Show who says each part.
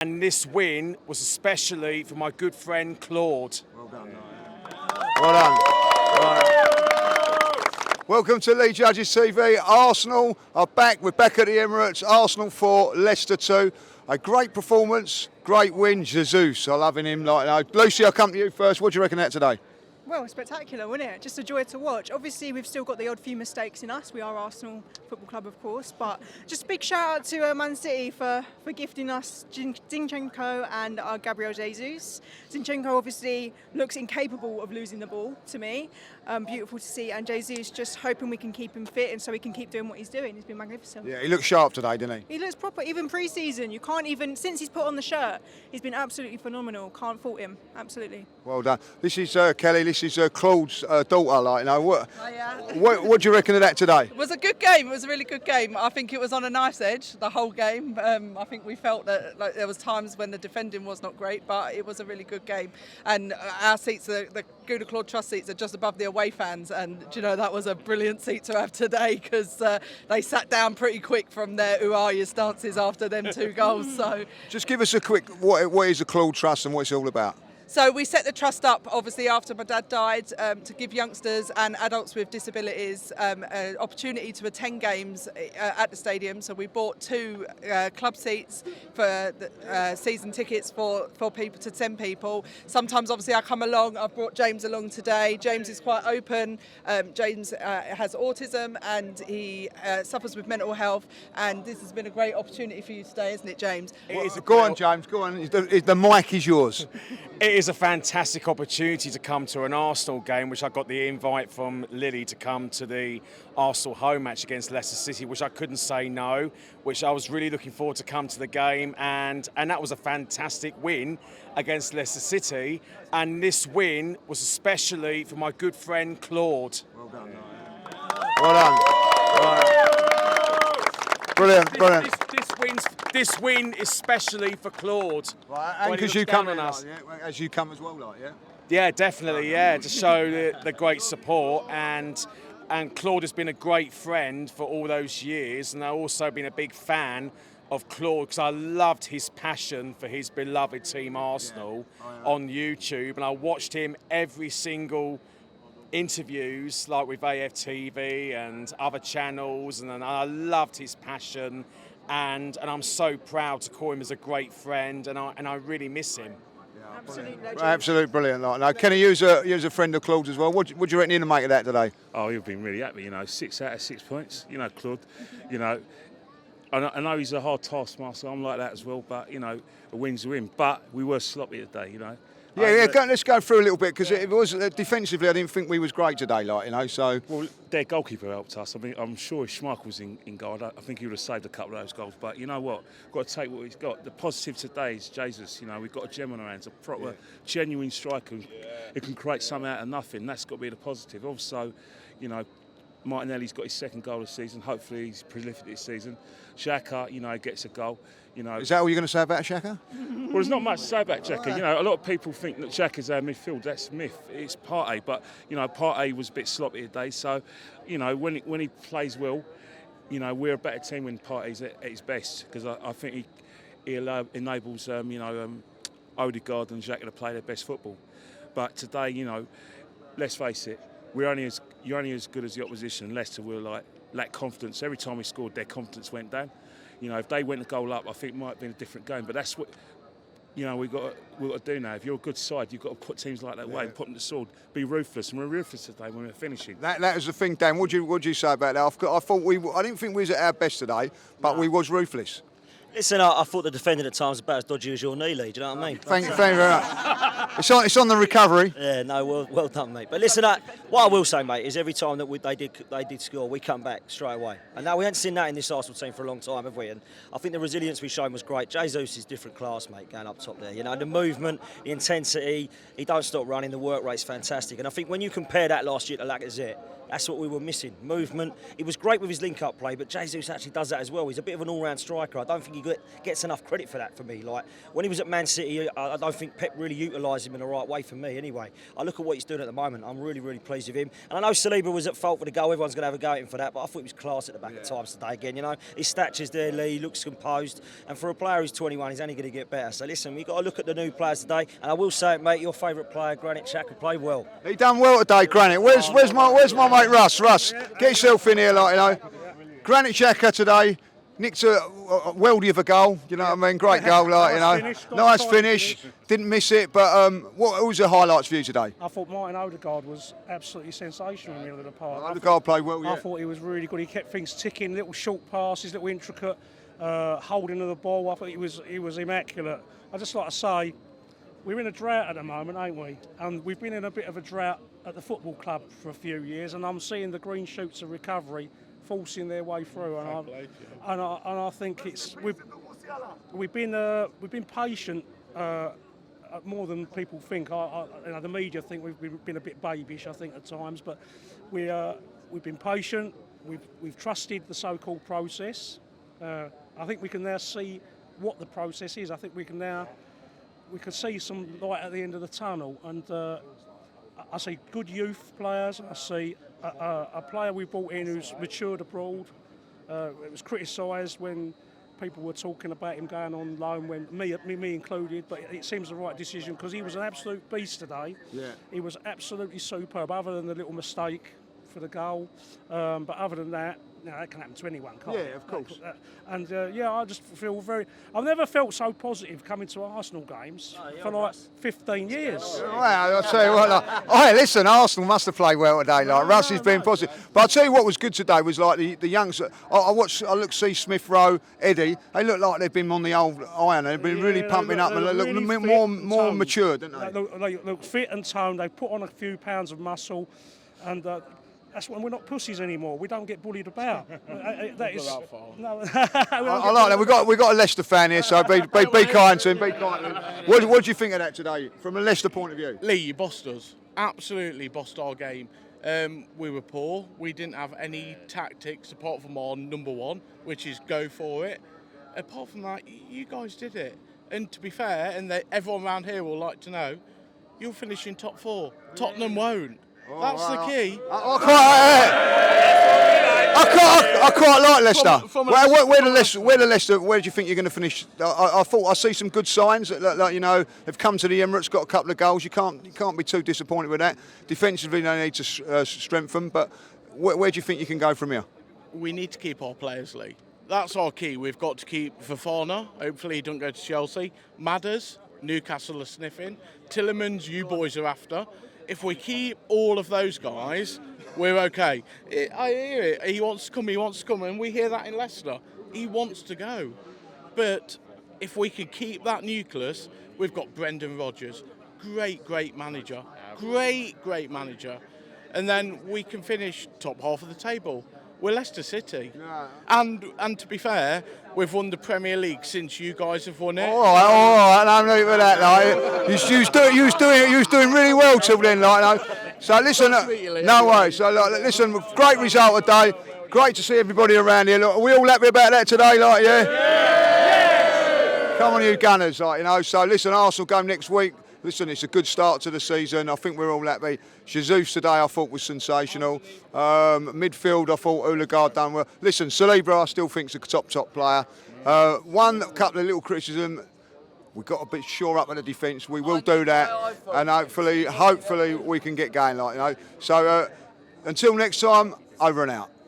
Speaker 1: And this win was especially for my good friend Claude.
Speaker 2: Well done. Well done. Right. Welcome to Lead Judges TV. Arsenal are back. We're back at the Emirates. Arsenal 4, Leicester 2. A great performance, great win. Jesus, I loving him like that. Lucy, I'll come to you first. What do you reckon of that today?
Speaker 3: Well, spectacular, wasn't it? Just a joy to watch. Obviously, we've still got the odd few mistakes in us. We are Arsenal Football Club, of course, but just a big shout out to Man City for gifting us Zinchenko and Gabriel Jesus. Zinchenko obviously looks incapable of losing the ball to me. Beautiful to see, and Jesus just hoping we can keep him fit and so he can keep doing what he's doing. He's been magnificent.
Speaker 2: Yeah, he looked sharp today, didn't he?
Speaker 3: He looks proper, even pre-season. You can't even, since he's put on the shirt, he's been absolutely phenomenal. Can't fault him, absolutely.
Speaker 2: Well done. This is Kelly. This is Claude's daughter. Like, you know,
Speaker 4: Yeah.
Speaker 2: what do you reckon of that today?
Speaker 4: It was a good game. It was a really good game. I think it was on a nice edge the whole game. I think we felt that there was times when the defending was not great, but it was a really good game. And our seats, the Claude Trust seats, are just above the away fans. And you know that was a brilliant seat to have today because they sat down pretty quick from their "Who are you" stances after them 2 goals. So
Speaker 2: just give us a quick what is the Claude Trust and what it's all about.
Speaker 4: So we set the trust up, obviously, after my dad died, to give youngsters and adults with disabilities an opportunity to attend games at the stadium. So we bought 2 club seats for season tickets for people, to 10 people. Sometimes, obviously, I come along. I've brought James along today. James is quite open. James has autism and he suffers with mental health. And this has been a great opportunity for you today, isn't it, James?
Speaker 2: Go on, James. Go on. The mic is yours.
Speaker 1: It is a fantastic opportunity to come to an Arsenal game, which I got the invite from Lily to come to the Arsenal home match against Leicester City, which I couldn't say no, which I was really looking forward to come to the game, and that was a fantastic win against Leicester City. And this win was especially for my good friend Claude.
Speaker 2: Well done. Well done. Right. Brilliant.
Speaker 1: This win is especially for Claude.
Speaker 2: Right, and because you come on us, as you come as well, like
Speaker 1: Yeah, definitely, to show the great support, and Claude has been a great friend for all those years, and I've also been a big fan of Claude because I loved his passion for his beloved team Arsenal on YouTube, and I watched him every single interviews like with AFTV and other channels, and I loved his passion, and I'm so proud to call him as a great friend, and I really miss him.
Speaker 2: Absolutely brilliant. Like, now, Kenny, you're a friend of Claude's as well. What do you reckon him to make of that today?
Speaker 5: Oh, you've been really happy. 6 out of 6 points. Claude. I know he's a hard taskmaster. I'm like that as well. But a win's a win. But we were sloppy today.
Speaker 2: Let's go through a little bit because it was defensively. I didn't think we was great today, So
Speaker 5: well, their goalkeeper helped us. I mean, I'm sure if Schmeichel's in goal, I think he would have saved a couple of those goals. But you know what? Got to take what he's got. The positive today is Jesus. We've got a gem on our hands, a proper, genuine striker who can create something out of nothing. That's got to be the positive. Also, Martinelli's got his 2nd goal of the season. Hopefully, he's prolific this season. Xhaka, gets a goal.
Speaker 2: Is that all you're going to say about Xhaka?
Speaker 5: Well, there's not much to say about Xhaka. A lot of people think that Xhaka's our midfield. That's a myth. It's Partey, but Partey was a bit sloppy today. So, when he plays well, we're a better team when Partey's at his best because I think he enables Odegaard and Xhaka to play their best football. But today, let's face it, you're only as good as the opposition. Leicester were lack confidence. Every time we scored, their confidence went down. If they went a goal up, I think it might have been a different game. But that's what we've got to do now. If you're a good side, you've got to put teams like that away and put them to sword. Be ruthless, and we're ruthless today when we're finishing.
Speaker 2: That was the thing, Dan. What do you say about that? I didn't think we was at our best today, but we was ruthless.
Speaker 6: Listen, I thought the defending at times was about as dodgy as your knee, Lee. Do you know what I mean?
Speaker 2: Thank you very much. It's on the recovery.
Speaker 6: Yeah, no, well done, mate. But listen, what I will say, mate, is every time that they did score, we come back straight away. And now we haven't seen that in this Arsenal team for a long time, have we? And I think the resilience we've shown was great. Jesus is different class, mate, going up top there. The movement, the intensity, he don't stop running, the work rate's fantastic. And I think when you compare that last year to Lacazette, That's what we were missing. Movement. He was great with his link-up play, but Jesus actually does that as well. He's a bit of an all-round striker. I don't think he gets enough credit for that for me. Like when he was at Man City, I don't think Pep really utilised him in the right way for me. Anyway, I look at what he's doing at the moment. I'm really, really pleased with him. And I know Saliba was at fault for the goal. Everyone's going to have a go at him for that, but I thought he was class at the back at times today. Again, you know, his stature's there, Lee. He looks composed, and for a player who's 21, he's only going to get better. So listen, we've got to look at the new players today. And I will say it, mate. Your favourite player, Granit Xhaka, played well.
Speaker 2: He done well today, Granit. Where's my mate Russ? Russ, get yourself in here, like, you know. Granit Xhaka today nicked a weldy of a goal. You know what I mean? Great goal, like, you know. Nice finish. Didn't miss it. But what was the highlights for you today?
Speaker 7: I thought Martin Odegaard was absolutely sensational in the middle of the park.
Speaker 2: Odegaard played well. Yeah.
Speaker 7: I thought he was really good. He kept things ticking. Little short passes, little intricate holding of the ball. I thought he was immaculate. I just like to say, we're in a drought at the moment, ain't we? And we've been in a bit of a drought at the football club for a few years, and I'm seeing the green shoots of recovery forcing their way through. And I think we've been patient more than people think. You know, the media think we've been a bit babyish, I think, at times, but we've been patient. We've trusted the so-called process. I think we can now see what the process is. I think we can see some light at the end of the tunnel, and I see good youth players. I see a player we brought in who's matured abroad. It was criticised when people were talking about him going on loan, when me included, but it seems the right decision because he was an absolute beast today. Yeah. He was absolutely superb, other than the little mistake for the goal. But other than that, you know, that can happen to anyone, can't it?
Speaker 2: Yeah, of course.
Speaker 7: I just feel I've never felt so positive coming to Arsenal games for like 15 years.
Speaker 2: Well, I'll tell you what. Hey, listen, Arsenal must have played well today. Like Russ has been positive, but I'll tell you what was good today was like the youngs. I look, see Smith Rowe, Eddie. They look like they've been on the old iron. They've been really pumping up and look really more mature, don't they?
Speaker 7: They look fit and toned. They put on a few pounds of muscle, and. That's when we're not pussies anymore. We don't get bullied about. That is. No.
Speaker 2: I like that. We got a Leicester fan here, so be kind to him. Be kind to him. What do you think of that today, from a Leicester point of view?
Speaker 8: Lee, you bossed us. Absolutely bossed our game. We were poor. We didn't have any tactics apart from our number one, which is go for it. Apart from that, you guys did it. And to be fair, and everyone around here will like to know, you'll finish in top four. Tottenham won't. That's the key.
Speaker 2: I quite like Leicester. Where do you think you're going to finish? I thought I see some good signs. Like, you know, they've come to the Emirates, got a couple of goals. You can't be too disappointed with that. Defensively, they need to strengthen. But where do you think you can go from here?
Speaker 8: We need to keep our players, Lee. That's our key. We've got to keep Fofana. Hopefully, he doesn't go to Chelsea. Madders, Newcastle are sniffing. Tillemans, you boys are after. If we keep all of those guys, we're okay. I hear it. He wants to come, and we hear that in Leicester. He wants to go. But if we can keep that nucleus, we've got Brendan Rodgers. Great manager. Great manager. And then we can finish top half of the table. We're Leicester City. Yeah. And to be fair, we've won the Premier League since you guys have won it.
Speaker 2: All right, I'm not even that. Like, you was doing really well till then, like. So listen, no worries. So listen, great result today. Great to see everybody around here. Look, are we all happy about that today, like, yeah? Yeah. Come on, you Gunners, like, you know. So listen, Arsenal game next week. Listen, it's a good start to the season. I think we're all happy. Jesus today I thought was sensational. Midfield I thought Odegaard done well. Listen, Saliba I still think's a top player. One couple of little criticism. We've got to be sure up in the defence. We will do that, and hopefully we can get going, like, you know. So until next time, over and out.